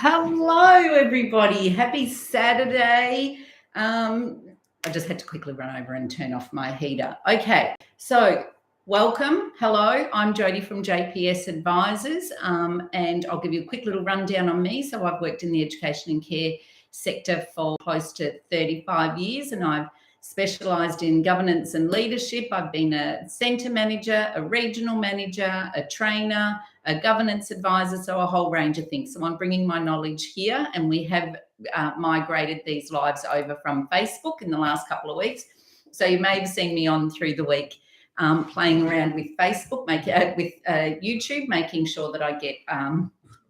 Hello, everybody. Happy Saturday. I just had to quickly run over and turn off my heater. Okay, so welcome. Hello, I'm Jodie from JPS Advisors, and I'll give you a quick little rundown on me. So I've worked in the education and care sector for close to 35 years, and I've specialised in governance and leadership. I've been a centre manager, a regional manager, a trainer, a governance advisor, so a whole range of things. So I'm bringing my knowledge here, and we have migrated these lives over from Facebook in the last couple of weeks. So you may have seen me on through the week playing around with Facebook, with YouTube, making sure that I get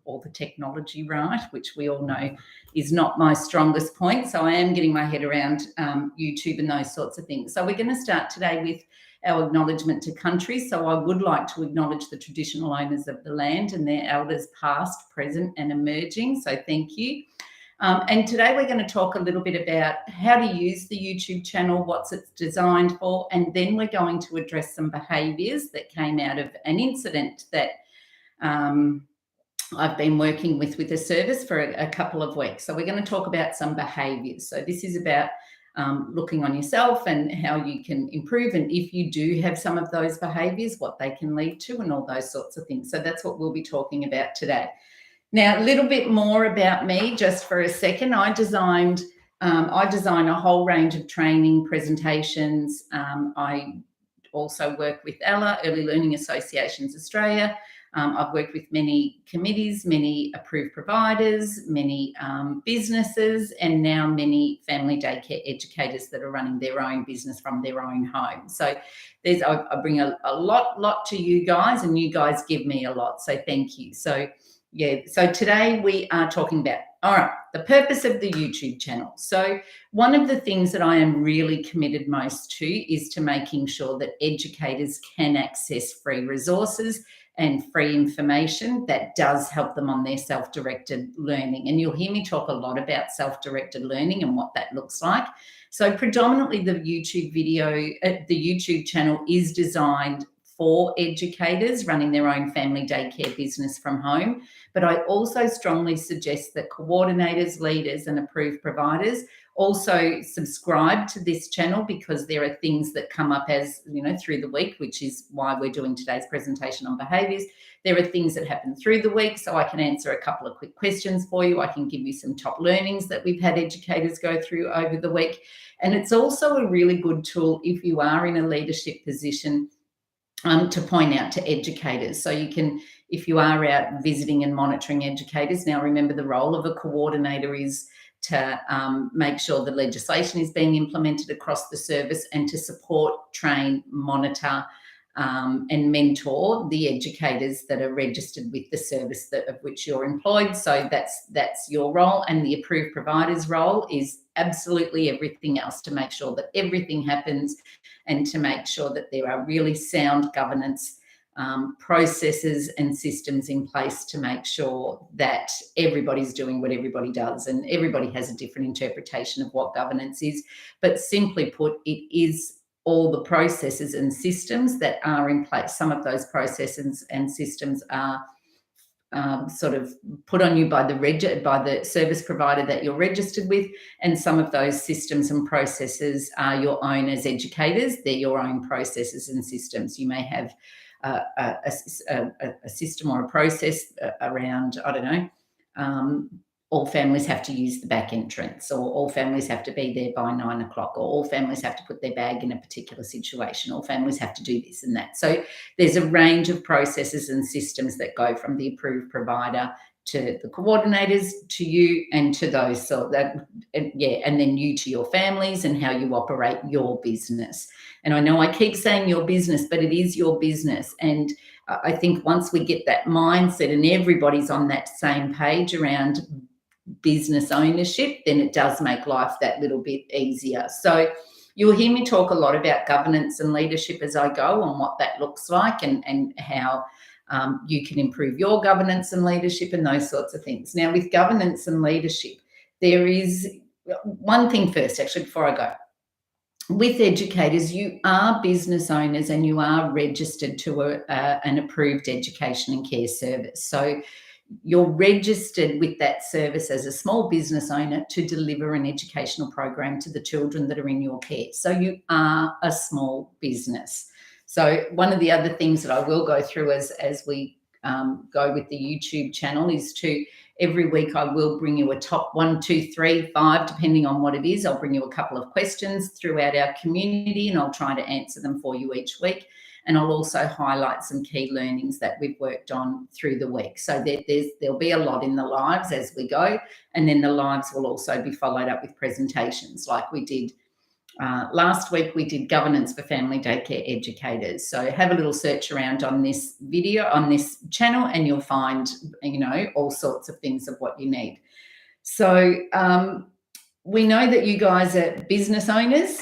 all the technology right, which we all know is not my strongest point. So I am getting my head around YouTube and those sorts of things. So we're going to start today with our acknowledgement to country. So I would like to acknowledge the traditional owners of the land and their elders past, present and emerging. So thank you. And today we're going to talk a little bit about how to use the YouTube channel, what's it's designed for, and then we're going to address some behaviours that came out of an incident that I've been working with a service for a couple of weeks. So we're going to talk about some behaviours. So this is about looking on yourself and how you can improve, and if you do have some of those behaviours, what they can lead to and all those sorts of things. So that's what we'll be talking about today. Now, a little bit more about me, just for a second. I design a whole range of training presentations. I also work with Ella, Early Learning Associations Australia. I've worked with many committees, many approved providers, many businesses, and now many family daycare educators that are running their own business from their own home. So I bring a lot to you guys, and you guys give me a lot. So thank you. So today we are talking about, all right, the purpose of the YouTube channel. So one of the things that I am really committed most to is to making sure that educators can access free resources and free information that does help them on their self-directed learning. And you'll hear me talk a lot about self-directed learning and what that looks like. So predominantly the YouTube channel is designed for educators running their own family daycare business from home. But I also strongly suggest that coordinators, leaders and approved providers also subscribe to this channel, because there are things that come up as, through the week, which is why we're doing today's presentation on behaviours. There are things that happen through the week, so I can answer a couple of quick questions for you. I can give you some top learnings that we've had educators go through over the week. And it's also a really good tool if you are in a leadership position to point out to educators. So you can, if you are out visiting and monitoring educators, now remember the role of a coordinator is to make sure the legislation is being implemented across the service, and to support, train, monitor and mentor the educators that are registered with the service of which you're employed. So that's your role, and the approved provider's role is absolutely everything else, to make sure that everything happens and to make sure that there are really sound governance processes and systems in place to make sure that everybody's doing what everybody does. And everybody has a different interpretation of what governance is, but simply put, it is all the processes and systems that are in place. Some of those processes and systems are sort of put on you by the service provider that you're registered with, and some of those systems and processes are your own as educators. They're your own processes and systems. You may have a system or a process around, I don't know, all families have to use the back entrance, or all families have to be there by 9 o'clock, or all families have to put their bag in a particular situation, or families have to do this and that. So there's a range of processes and systems that go from the approved provider to the coordinators, to you, and to those. So that, and then you to your families and how you operate your business. And I know I keep saying your business, but it is your business. And I think once we get that mindset and everybody's on that same page around business ownership, then it does make life that little bit easier. So you'll hear me talk a lot about governance and leadership as I go, on what that looks like, and how you can improve your governance and leadership and those sorts of things. Now, with governance and leadership, there is one thing first, actually, before I go. With educators, you are business owners and you are registered to an approved education and care service. So you're registered with that service as a small business owner to deliver an educational program to the children that are in your care. So you are a small business. So one of the other things that I will go through as we go with the YouTube channel is to every week I will bring you a top 1, 2, 3, 5, depending on what it is. I'll bring you a couple of questions throughout our community and I'll try to answer them for you each week. And I'll also highlight some key learnings that we've worked on through the week. So there'll be a lot in the lives as we go. And then the lives will also be followed up with presentations like we did last week. We did governance for family daycare educators. So have a little search around on this video, on this channel, and you'll find, all sorts of things of what you need. So we know that you guys are business owners.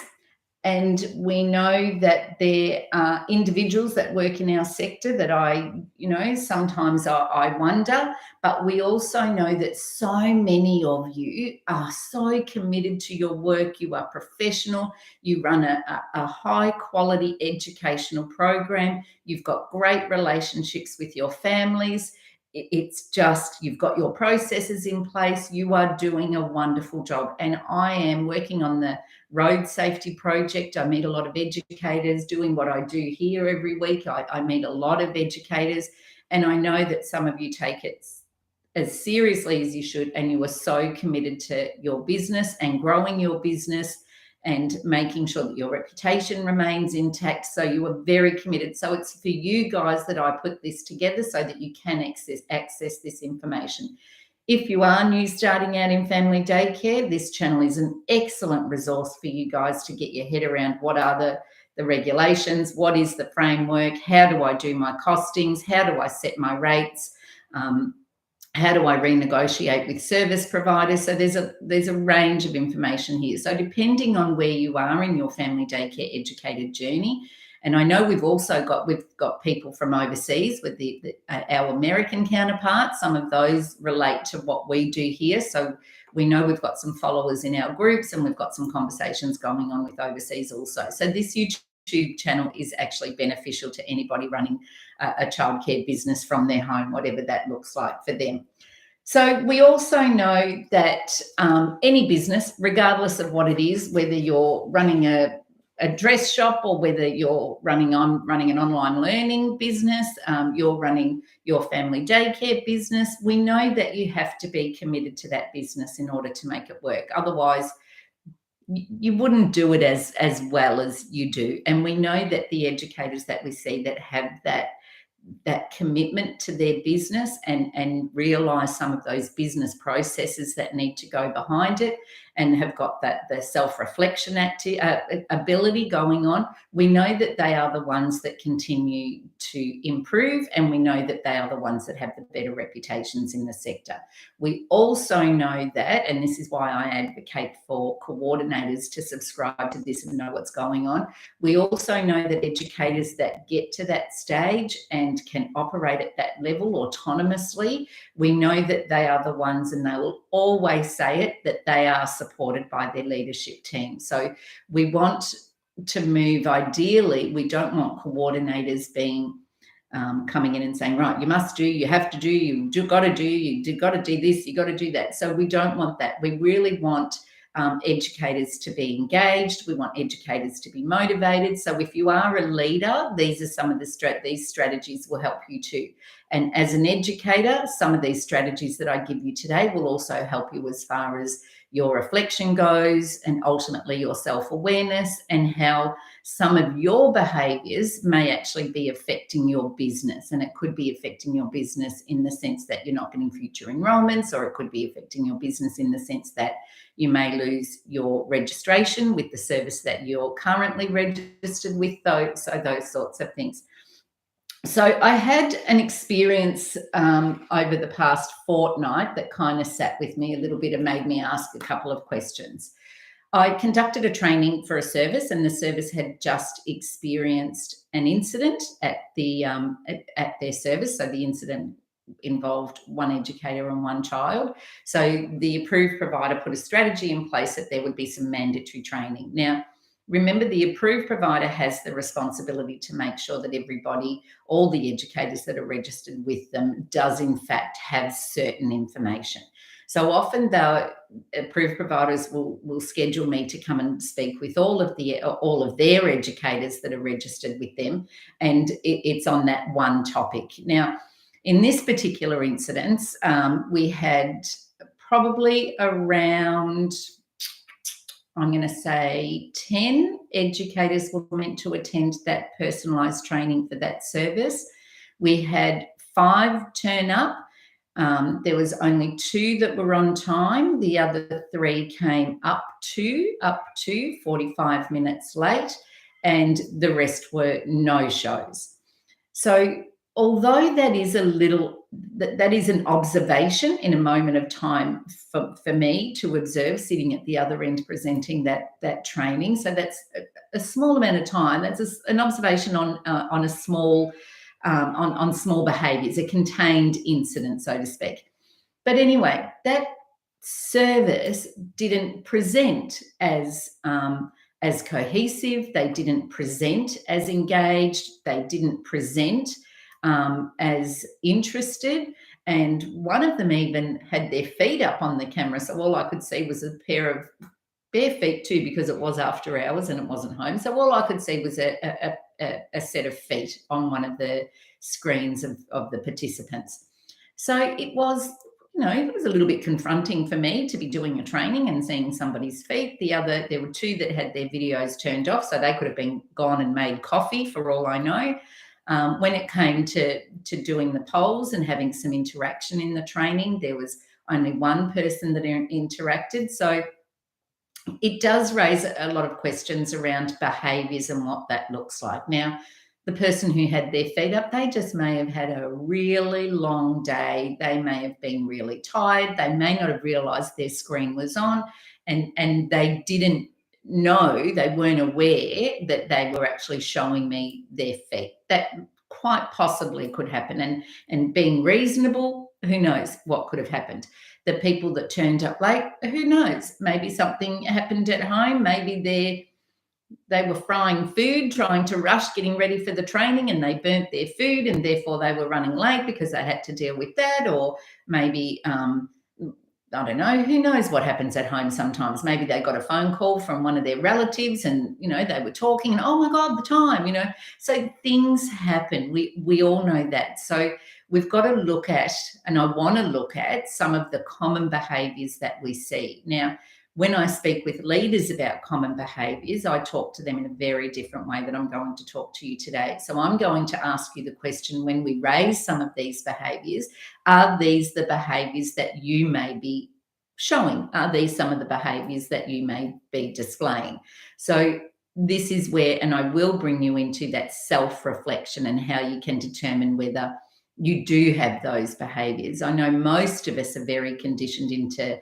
And we know that there are individuals that work in our sector that sometimes I wonder, but we also know that so many of you are so committed to your work. You are professional. You run a high quality educational program. You've got great relationships with your families. It's just, you've got your processes in place. You are doing a wonderful job. And I am working on the road safety project. I meet a lot of educators doing what I do here every week. I meet a lot of educators, and I know that some of you take it as seriously as you should, and you are so committed to your business and growing your business and making sure that your reputation remains intact. So you are very committed. So it's for you guys that I put this together so that you can access this information. If you are new starting out in family daycare, this channel is an excellent resource for you guys to get your head around what are the regulations, what is the framework, how do I do my costings, how do I set my rates, how do I renegotiate with service providers? So there's a range of information here. So depending on where you are in your family daycare educated journey, and I know we've got people from overseas with our American counterparts. Some of those relate to what we do here. So we know we've got some followers in our groups, and we've got some conversations going on with overseas also. So this YouTube channel is actually beneficial to anybody running a childcare business from their home, whatever that looks like for them. So we also know that any business, regardless of what it is, whether you're running a dress shop or whether you're running an online learning business, you're running your family daycare business, we know that you have to be committed to that business in order to make it work. Otherwise, you wouldn't do it as well as you do. And we know that the educators that we see that have that commitment to their business and realize some of those business processes that need to go behind it, and have got the self-reflection ability going on, we know that they are the ones that continue to improve, and we know that they are the ones that have the better reputations in the sector. We also know that, and this is why I advocate for coordinators to subscribe to this and know what's going on, we also know that educators that get to that stage and can operate at that level autonomously, we know that they are the ones, and they will always say it, that they are supported by their leadership team. So we want to move, ideally, we don't want coordinators being coming in and saying, right, you must do, you have to do, you got to do, you got to do this, you got to do that. So we don't want that. We really want educators to be engaged. We want educators to be motivated. So if you are a leader, these are some of these strategies will help you too. And as an educator, some of these strategies that I give you today will also help you as far as your reflection goes, and ultimately your self-awareness, and how some of your behaviours may actually be affecting your business. And it could be affecting your business in the sense that you're not getting future enrolments, or it could be affecting your business in the sense that you may lose your registration with the service that you're currently registered with, those sorts of things. So I had an experience over the past fortnight that kind of sat with me a little bit and made me ask a couple of questions. I conducted a training for a service, and the service had just experienced an incident at their service. So the incident involved one educator and one child. So the approved provider put a strategy in place that there would be some mandatory training. Now, remember, the approved provider has the responsibility to make sure that everybody, all the educators that are registered with them, does in fact have certain information. So often the approved providers will schedule me to come and speak with all of their educators that are registered with them, and it's on that one topic. Now, in this particular incidence, we had probably around, I'm going to say 10 educators were meant to attend that personalised training for that service. We had 5 turn up. There was only 2 that were on time. The other 3 came up to 45 minutes late, and the rest were no-shows. So although that is that is an observation in a moment of time for me to observe, sitting at the other end presenting that training. So that's a small amount of time. That's an observation on a small on small behaviours, a contained incident, so to speak. But anyway, that service didn't present as cohesive. They didn't present as engaged. They didn't present as interested. And one of them even had their feet up on the camera. So all I could see was a pair of bare feet too, because it was after hours and it wasn't home. So all I could see was a set of feet on one of the screens of the participants. So it was, it was a little bit confronting for me to be doing a training and seeing somebody's feet. There were 2 that had their videos turned off, so they could have been gone and made coffee for all I know. When it came to doing the polls and having some interaction in the training, there was only 1 person that interacted. So it does raise a lot of questions around behaviours and what that looks like. Now, the person who had their feet up, they just may have had a really long day. They may have been really tired. They may not have realised their screen was on, and they didn't know, they weren't aware that they were actually showing me their feet. That quite possibly could happen. And being reasonable, who knows what could have happened. The people that turned up late, who knows? Maybe something happened at home. Maybe they were frying food, trying to rush, getting ready for the training, and they burnt their food, and therefore they were running late because they had to deal with that. Or maybe, I don't know, who knows what happens at home sometimes. Maybe they got a phone call from one of their relatives and, they were talking and, oh my God, the time, So things happen. We all know that. So we've got to look at, and I want to look at, some of the common behaviours that we see. Now, when I speak with leaders about common behaviours, I talk to them in a very different way that I'm going to talk to you today. So I'm going to ask you the question, when we raise some of these behaviours, are these the behaviours that you may be showing? Are these some of the behaviours that you may be displaying? So this is where, and I will bring you into that self-reflection and how you can determine whether you do have those behaviours. I know most of us are very conditioned into,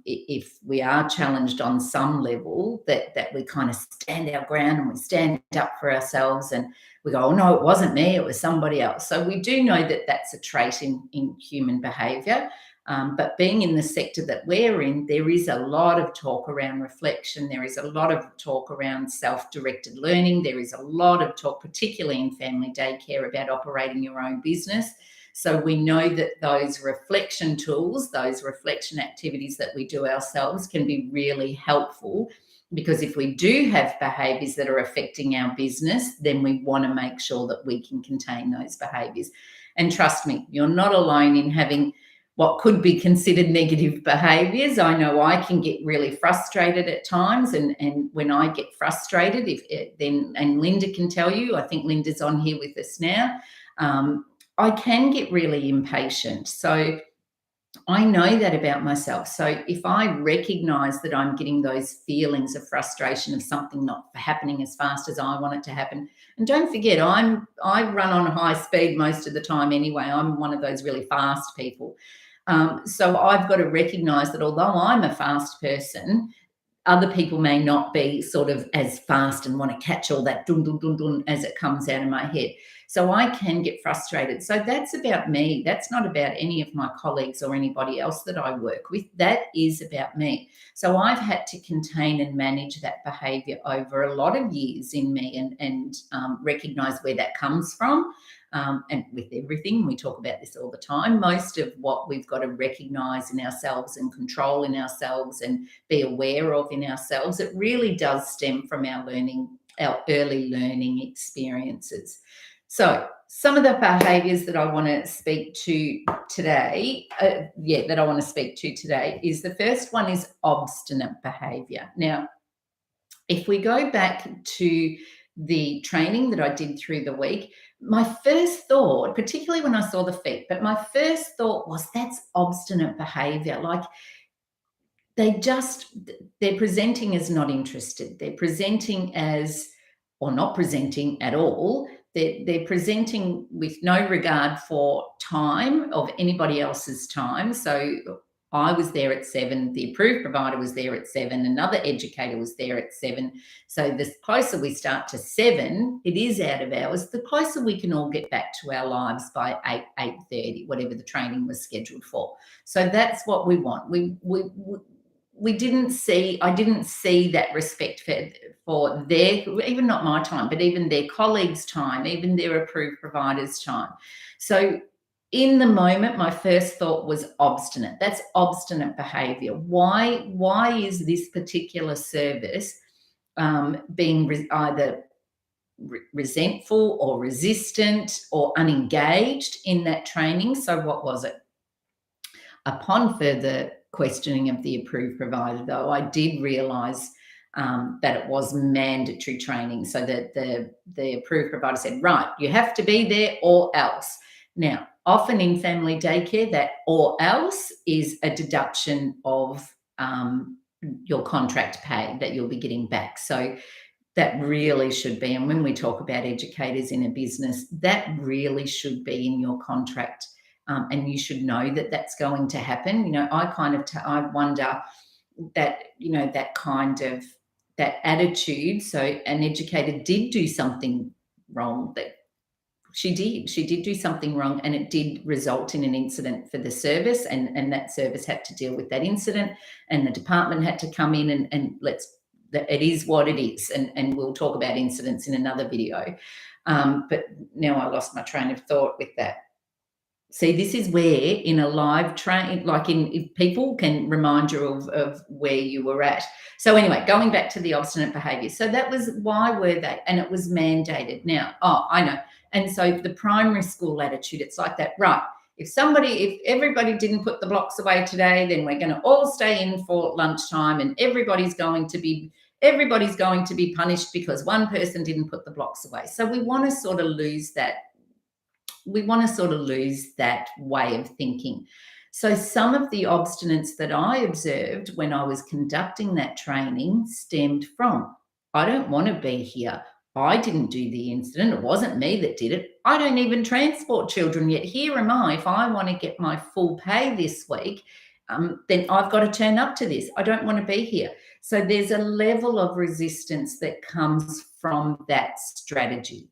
if we are challenged on some level, that we kind of stand our ground and we stand up for ourselves and we go, oh no, it wasn't me, it was somebody else. So we do know that that's a trait in human behaviour. But being in the sector that we're in, there is a lot of talk around reflection. There is a lot of talk around self-directed learning. There is a lot of talk, particularly in family daycare, about operating your own business. So we know that those reflection tools, those reflection activities that we do ourselves can be really helpful, because if we do have behaviours that are affecting our business, then we want to make sure that we can contain those behaviours. And trust me, you're not alone in having what could be considered negative behaviours. I know I can get really frustrated at times, and when I get frustrated, and Linda can tell you, I think Linda's on here with us now, I can get really impatient. So I know that about myself. So if I recognise that I'm getting those feelings of frustration of something not happening as fast as I want it to happen, and don't forget, I run on high speed most of the time anyway. I'm one of those really fast people. So I've got to recognise that although I'm a fast person, other people may not be sort of as fast and want to catch all that dun dun dun dun as it comes out of my head. So I can get frustrated. So that's about me. That's not about any of my colleagues or anybody else that I work with. That is about me. So I've had to contain and manage that behavior over a lot of years in me, and recognize where that comes from. And with everything, we talk about this all the time. Most of what we've got to recognize in ourselves and control in ourselves and be aware of in ourselves, it really does stem from our early learning experiences. So some of the behaviors that I want to speak to today, is the first one is obstinate behavior. Now, if we go back to the training that I did through the week, my first thought, particularly when I saw the feet, but my first thought was that's obstinate behavior. Like they're presenting as not interested. They're presenting as, or not presenting at all. They're presenting with no regard for time of anybody else's time. So I was there at 7, the approved provider was there at 7, another educator was there at 7. So the closer we start to 7, it is out of hours, the closer we can all get back to our lives by 8, 8:30, whatever the training was scheduled for. So that's what we want. I didn't see that respect for their, even not my time, but even their colleagues' time, even their approved providers' time. So in the moment, my first thought was obstinate. That's obstinate behavior. Why is this particular service being either resentful or resistant or unengaged in that training? So what was it? Upon further questioning of the approved provider, though, I did realise that it was mandatory training. So that the approved provider said, right, you have to be there or else. Now, often in family daycare, that or else is a deduction of your contract pay that you'll be getting back. So that really should be, and when we talk about educators in a business, that really should be in your contract. And you should know that that's going to happen. I wonder that, that attitude. So an educator did do something wrong, that she did do something wrong, and it did result in an incident for the service, and that service had to deal with that incident, and the department had to come in and it is what it is. And we'll talk about incidents in another video. But now I lost my train of thought with that. See, this is where in a live train, if people can remind you of where you were at. So anyway, going back to the obstinate behaviour. So that was, why were they? And it was mandated. Now, I know. And so the primary school attitude, it's like that, right? If everybody didn't put the blocks away today, then we're going to all stay in for lunchtime, and everybody's going to be punished because one person didn't put the blocks away. So we want to sort of lose that. Way of thinking. So some of the obstinance that I observed when I was conducting that training stemmed from, I don't want to be here. I didn't do the incident. It wasn't me that did it. I don't even transport children yet. Here am I. If I want to get my full pay this week, then I've got to turn up to this. I don't want to be here. So there's a level of resistance that comes from that strategy.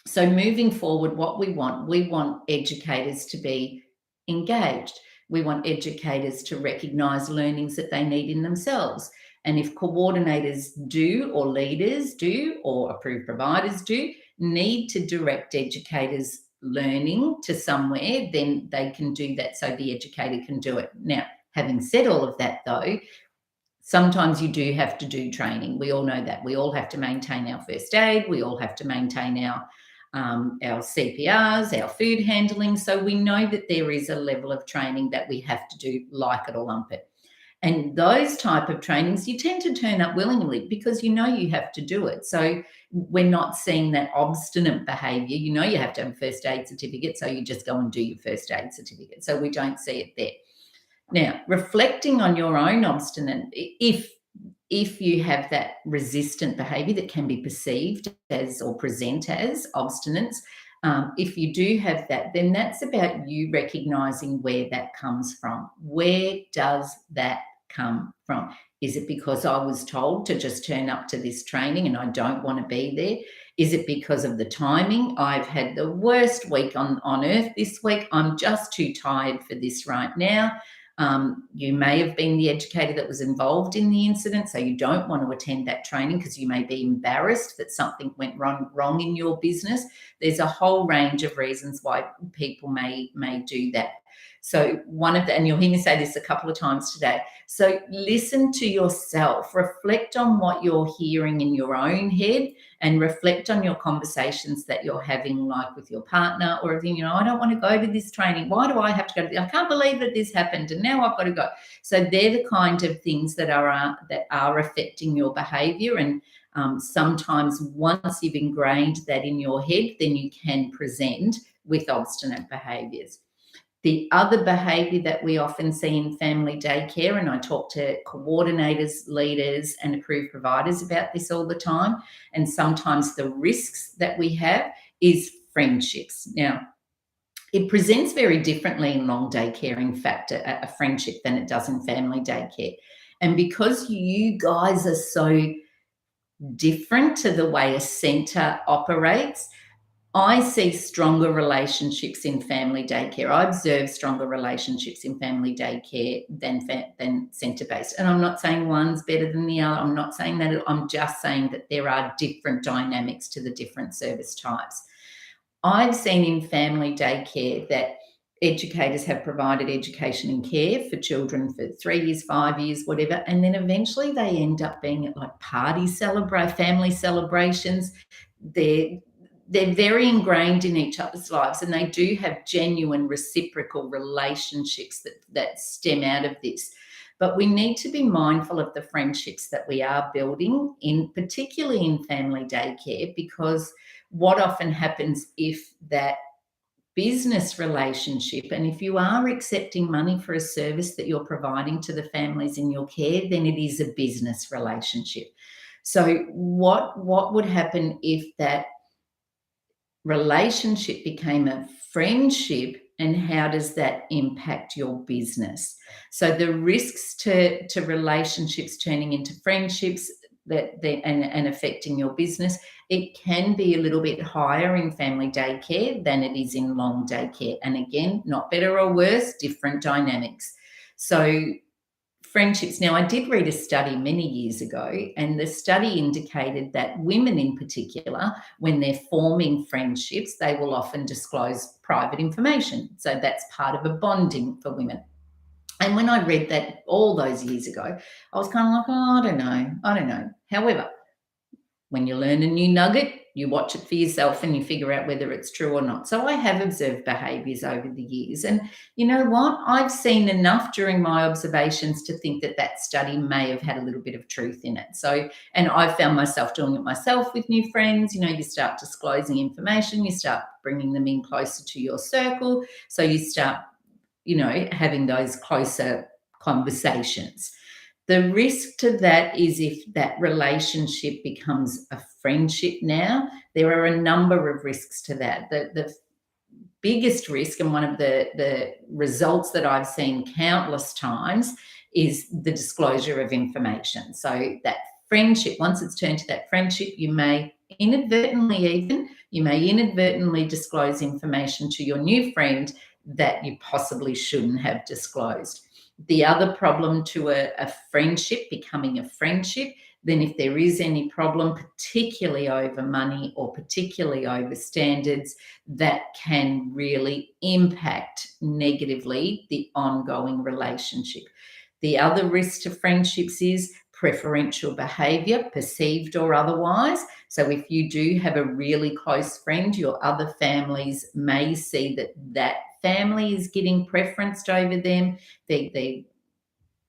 So moving forward, what we want educators to be engaged. We want educators to recognise learnings that they need in themselves. And if coordinators do, or leaders do, or approved providers do, need to direct educators' learning to somewhere, then they can do that, so the educator can do it. Now, having said all of that, though, sometimes you do have to do training. We all know that. We all have to maintain our first aid. We all have to maintain our CPRs, our food handling. So we know that there is a level of training that we have to do, like it or lump it. And those type of trainings, you tend to turn up willingly because you know you have to do it. So we're not seeing that obstinate behaviour. You know you have to have a first aid certificate, so you just go and do your first aid certificate. So we don't see it there. Now, reflecting on your own obstinate, if you have that resistant behaviour that can be perceived as or present as obstinance, if you do have that, then that's about you recognising where that comes from. Where does that come from? Is it because I was told to just turn up to this training and I don't want to be there? Is it because of the timing? I've had the worst week on earth this week. I'm just too tired for this right now. You may have been the educator that was involved in the incident, so you don't want to attend that training because you may be embarrassed that something went wrong in your business. There's a whole range of reasons why people may do that. So and you'll hear me say this a couple of times today. So listen to yourself, reflect on what you're hearing in your own head, and reflect on your conversations that you're having, like with your partner, or everything. I don't want to go to this training. Why do I have to go to this? I can't believe that this happened and now I've got to go. So they're the kind of things that are affecting your behavior. And sometimes once you've ingrained that in your head, then you can present with obstinate behaviors. The other behaviour that we often see in family daycare, and I talk to coordinators, leaders, and approved providers about this all the time, and sometimes the risks that we have, is friendships. Now, it presents very differently in long daycare, in fact, a friendship, than it does in family daycare. And because you guys are so different to the way a centre operates, I see stronger relationships in family daycare. I observe stronger relationships in family daycare than centre-based. And I'm not saying one's better than the other. I'm not saying that. I'm just saying that there are different dynamics to the different service types. I've seen in family daycare that educators have provided education and care for children for 3 years, 5 years, whatever, and then eventually they end up being at like family celebrations. They're very ingrained in each other's lives, and they do have genuine reciprocal relationships that stem out of this. But we need to be mindful of the friendships that we are building, particularly in family daycare, because what often happens if that business relationship, and if you are accepting money for a service that you're providing to the families in your care, then it is a business relationship. So what would happen if that relationship became a friendship, and how does that impact your business? So the risks to relationships turning into friendships and affecting your business, it can be a little bit higher in family daycare than it is in long daycare. And again, not better or worse, different dynamics. So friendships. Now, I did read a study many years ago, and the study indicated that women in particular, when they're forming friendships, they will often disclose private information. So that's part of a bonding for women. And when I read that all those years ago, I was kind of like, oh, I don't know. However, when you learn a new nugget, you watch it for yourself and you figure out whether it's true or not. So I have observed behaviours over the years. And you know what? I've seen enough during my observations to think that study may have had a little bit of truth in it. So, and I found myself doing it myself with new friends. You start disclosing information, you start bringing them in closer to your circle. So you start, having those closer conversations. The risk to that is if that relationship becomes a friendship now, there are a number of risks to that. The biggest risk, and one of the results that I've seen countless times, is the disclosure of information. So that friendship, once it's turned to that friendship, you may inadvertently disclose information to your new friend that you possibly shouldn't have disclosed. The other problem to a friendship becoming a friendship, then if there is any problem, particularly over money or particularly over standards, that can really impact negatively the ongoing relationship. The other risk to friendships is preferential behaviour, perceived or otherwise. So if you do have a really close friend, your other families may see that family is getting preferenced over them. They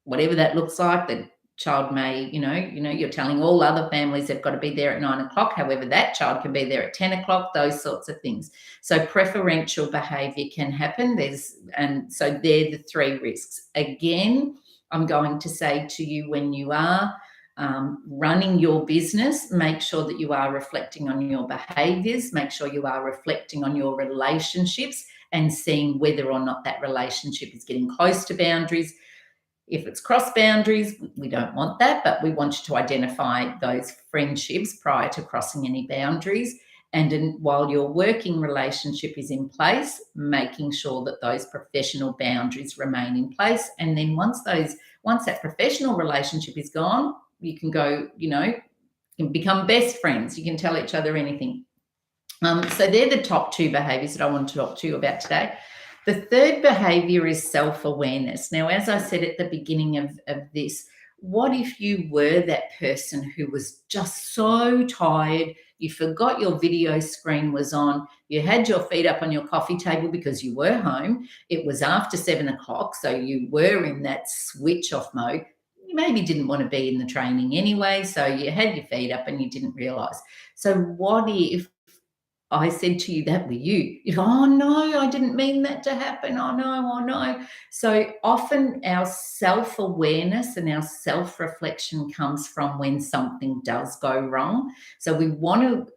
whatever that looks like, the child may, you're telling all other families they've got to be there at 9 o'clock. However, that child can be there at 10 o'clock, those sorts of things. So preferential behaviour can happen. And so they're the three risks. Again, I'm going to say to you, when you are running your business, make sure that you are reflecting on your behaviours, make sure you are reflecting on your relationships and seeing whether or not that relationship is getting close to boundaries. If it's cross boundaries, we don't want that, but we want you to identify those friendships prior to crossing any boundaries. And while your working relationship is in place, making sure that those professional boundaries remain in place. And then once that professional relationship is gone, you can go, you can become best friends. You can tell each other anything. So they're the top two behaviors that I want to talk to you about today. The third behavior is self-awareness. Now, as I said at the beginning of this, what if you were that person who was just so tired, you forgot your video screen was on, you had your feet up on your coffee table because you were home, it was after 7 o'clock, so you were in that switch off mode. You maybe didn't want to be in the training anyway, so you had your feet up and you didn't realize. So what if I said to you that were you? Oh no, I didn't mean that to happen. Oh no. So often our self-awareness and our self-reflection comes from when something does go wrong. So we want to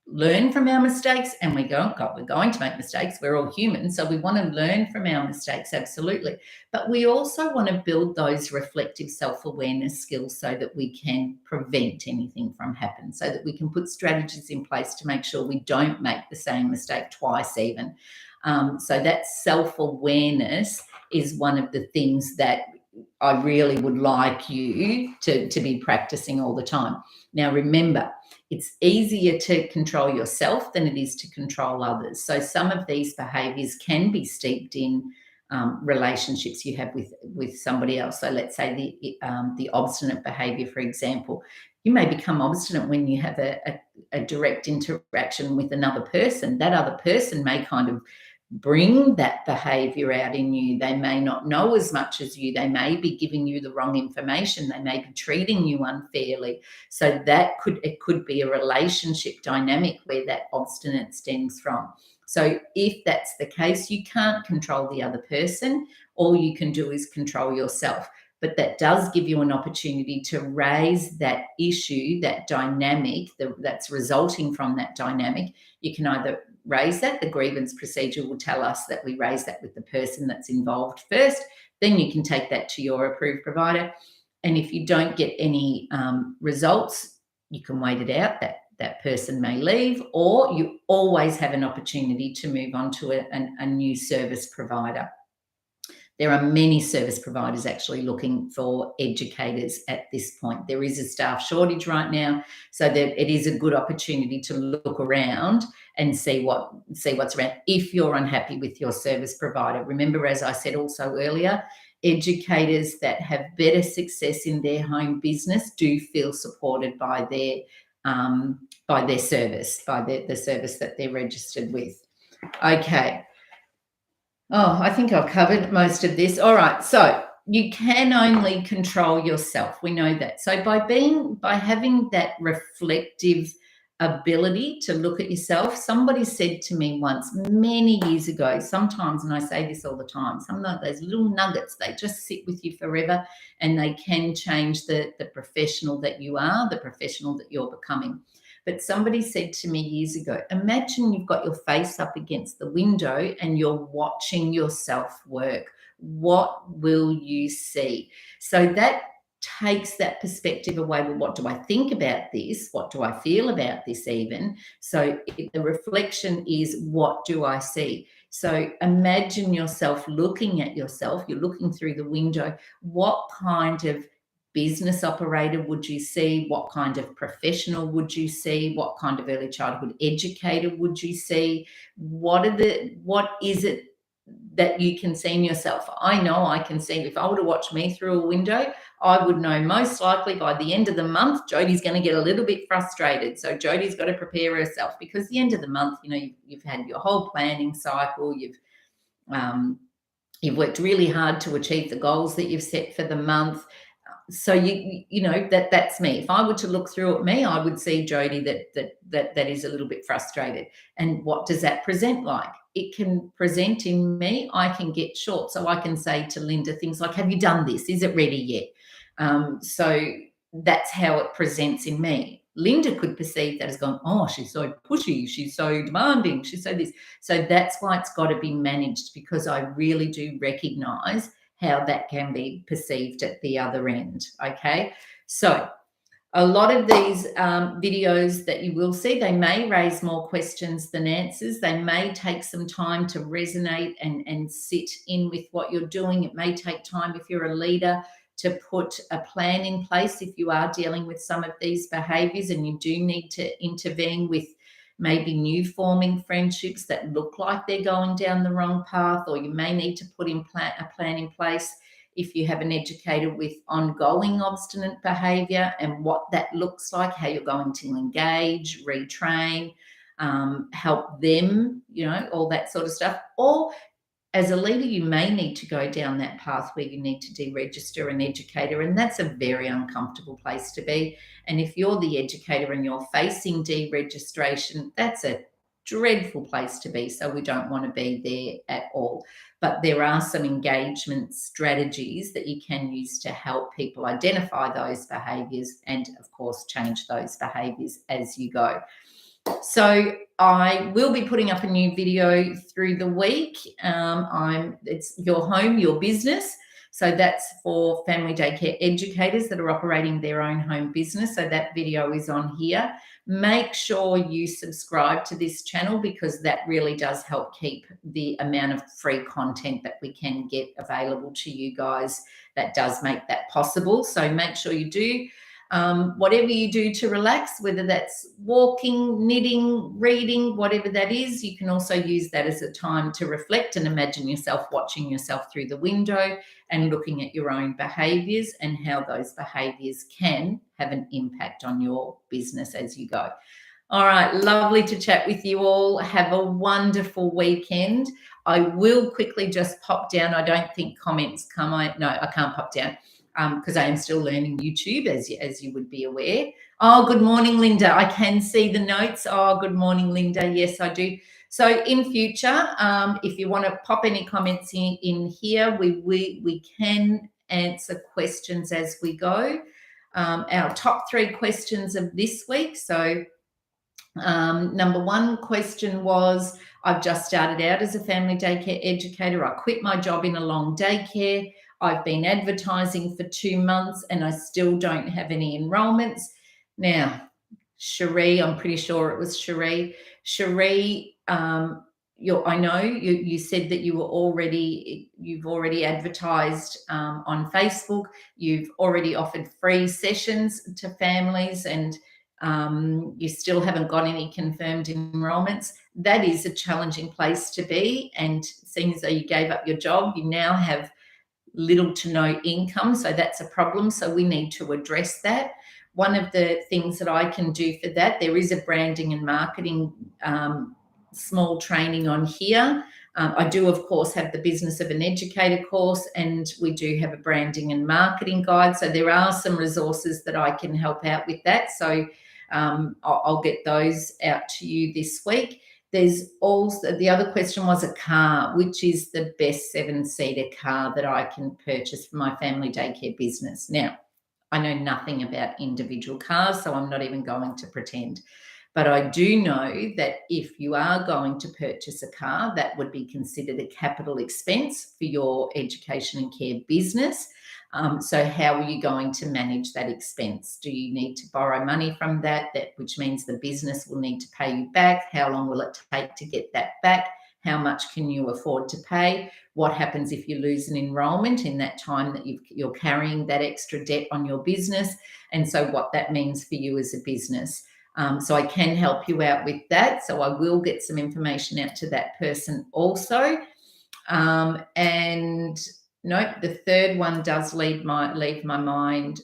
learn from our mistakes, and we're going to make mistakes. We're all human, so we want to learn from our mistakes, absolutely. But we also want to build those reflective self-awareness skills so that we can prevent anything from happening, so that we can put strategies in place to make sure we don't make the same mistake twice even. So that self-awareness is one of the things that I really would like you to be practicing all the time. Now, remember, it's easier to control yourself than it is to control others. So some of these behaviors can be steeped in relationships you have with somebody else. So let's say the obstinate behavior, for example. You may become obstinate when you have a direct interaction with another person. That other person may kind of bring that behavior out in you. They may not know as much as you. They may be giving you the wrong information. They may be treating you unfairly. So it could be a relationship dynamic where that obstinate stems from. So if that's the case, you can't control the other person. All you can do is control yourself. But that does give you an opportunity to raise that issue, that dynamic that's resulting from that dynamic. You can either raise that. The grievance procedure will tell us that we raise that with the person that's involved first. Then you can take that to your approved provider. And if you don't get any results, you can wait it out. That person may leave, or you always have an opportunity to move on to a new service provider. There are many service providers actually looking for educators at this point. There is a staff shortage right now, so that it is a good opportunity to look around and see what's around if you're unhappy with your service provider. Remember, as I said also earlier, educators that have better success in their home business do feel supported by their service, by the service that they're registered with. Okay. Oh, I think I've covered most of this. All right. So you can only control yourself. We know that. So by having that reflective ability to look at yourself, somebody said to me once many years ago, sometimes, and I say this all the time, some of those little nuggets, they just sit with you forever, and they can change the professional that you are, the professional that you're becoming. But somebody said to me years ago, imagine you've got your face up against the window and you're watching yourself work. What will you see? So that takes that perspective away. Well, what do I think about this? What do I feel about this even? So the reflection is, what do I see? So imagine yourself looking at yourself. You're looking through the window. What kind of business operator would you see? What kind of professional would you see? What kind of early childhood educator would you see? What is it that you can see in yourself? I know I can see, if I were to watch me through a window, I would know most likely by the end of the month, Jodie's going to get a little bit frustrated. So Jodie's got to prepare herself, because the end of the month, you've had your whole planning cycle. You've worked really hard to achieve the goals that you've set for the month. So that's me. If I were to look through at me, I would see Jodie that is a little bit frustrated. And what does that present like? It can present in me, I can get short. So I can say to Linda things like, have you done this? Is it ready yet? So that's how it presents in me. Linda could perceive that as going, oh, she's so pushy, she's so demanding, she's so this. So that's why it's got to be managed, because I really do recognize how that can be perceived at the other end. Okay, so a lot of these videos that you will see, they may raise more questions than answers. They may take some time to resonate and sit in with what you're doing. It may take time, if you're a leader, to put a plan in place if you are dealing with some of these behaviors and you do need to intervene with maybe new forming friendships that look like they're going down the wrong path, or you may need to put a plan in place if you have an educator with ongoing obstinate behavior and what that looks like, how you're going to engage, retrain, help them, all that sort of stuff. Or as a leader, you may need to go down that path where you need to deregister an educator, and that's a very uncomfortable place to be. And if you're the educator and you're facing deregistration, that's a dreadful place to be. So we don't want to be there at all. But there are some engagement strategies that you can use to help people identify those behaviours and, of course, change those behaviours as you go. So I will be putting up a new video through the week. It's Your Home, Your Business. So that's for family daycare educators that are operating their own home business. So that video is on here. Make sure you subscribe to this channel because that really does help keep the amount of free content that we can get available to you guys. That does make that possible. So make sure you do. Whatever you do to relax, whether that's walking, knitting, reading, whatever that is, you can also use that as a time to reflect and imagine yourself watching yourself through the window and looking at your own behaviours and how those behaviours can have an impact on your business as you go. All right, lovely to chat with you all. Have a wonderful weekend. I will quickly just pop down. I don't think comments come. No, I can't pop down. Because I am still learning YouTube, as you would be aware. Oh, good morning, Linda. I can see the notes. Oh, good morning, Linda. Yes, I do. So in future, if you want to pop any comments in here, we can answer questions as we go. Our top 3 questions of this week. So number 1 question was, I've just started out as a family daycare educator. I quit my job in a long daycare. I've been advertising for 2 months and I still don't have any enrollments. Now, Cherie, I'm pretty sure it was Cherie. Cherie, I know you said that you've already advertised on Facebook. You've already offered free sessions to families and you still haven't got any confirmed enrollments. That is a challenging place to be. And seeing as though you gave up your job, you now have little to no income. So that's a problem. So we need to address that. One of the things that I can do for that, there is a branding and marketing small training on here. I do, of course, have the Business of an Educator course, and we do have a branding and marketing guide. So there are some resources that I can help out with that. So I'll get those out to you this week. There's also, the other question was a car, which is the best 7-seater car that I can purchase for my family daycare business. Now, I know nothing about individual cars, so I'm not even going to pretend. But I do know that if you are going to purchase a car, that would be considered a capital expense for your education and care business. So how are you going to manage that expense? Do you need to borrow money from that, which means the business will need to pay you back? How long will it take to get that back? How much can you afford to pay? What happens if you lose an enrollment in that time that you're carrying that extra debt on your business? And so what that means for you as a business. So I can help you out with that. So I will get some information out to that person also. And nope, the third one does leave my mind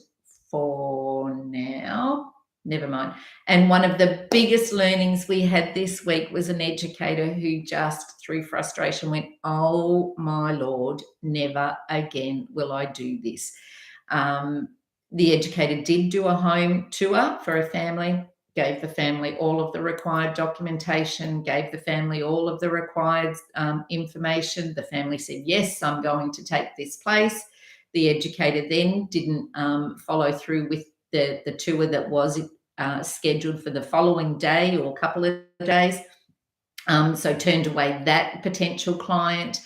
for now. Never mind. And one of the biggest learnings we had this week was an educator who just through frustration went, oh my Lord, never again will I do this. The educator did do a home tour for a family, gave the family all of the required documentation, gave the family all of the required information. The family said, yes, I'm going to take this place. The educator then didn't follow through with the tour that was scheduled for the following day or couple of days. So turned away that potential client.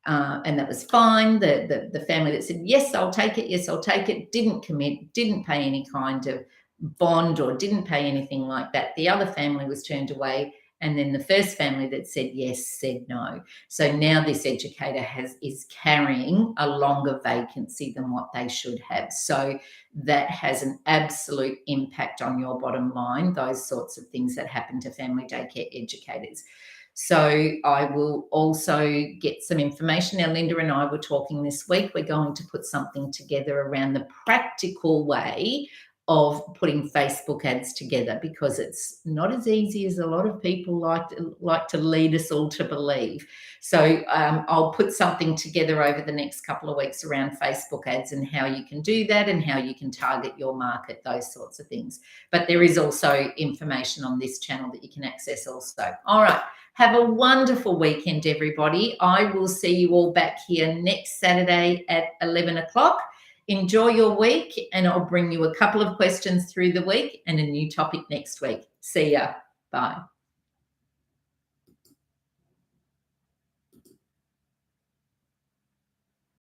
and that was fine. The family that said, yes, I'll take it, yes, I'll take it, didn't commit, didn't pay any kind of bond or didn't pay anything like that. The other family was turned away. And then the first family that said yes said no. So now this educator is carrying a longer vacancy than what they should have. So that has an absolute impact on your bottom line, those sorts of things that happen to family daycare educators. So I will also get some information. Now, Linda and I were talking this week. We're going to put something together around the practical way of putting Facebook ads together, because it's not as easy as a lot of people like to lead us all to believe. So I'll put something together over the next couple of weeks around Facebook ads and how you can do that and how you can target your market, those sorts of things. But there is also information on this channel that you can access also. All right. Have a wonderful weekend, everybody. I will see you all back here next Saturday at 11 o'clock. Enjoy your week, and I'll bring you a couple of questions through the week and a new topic next week. See ya. Bye.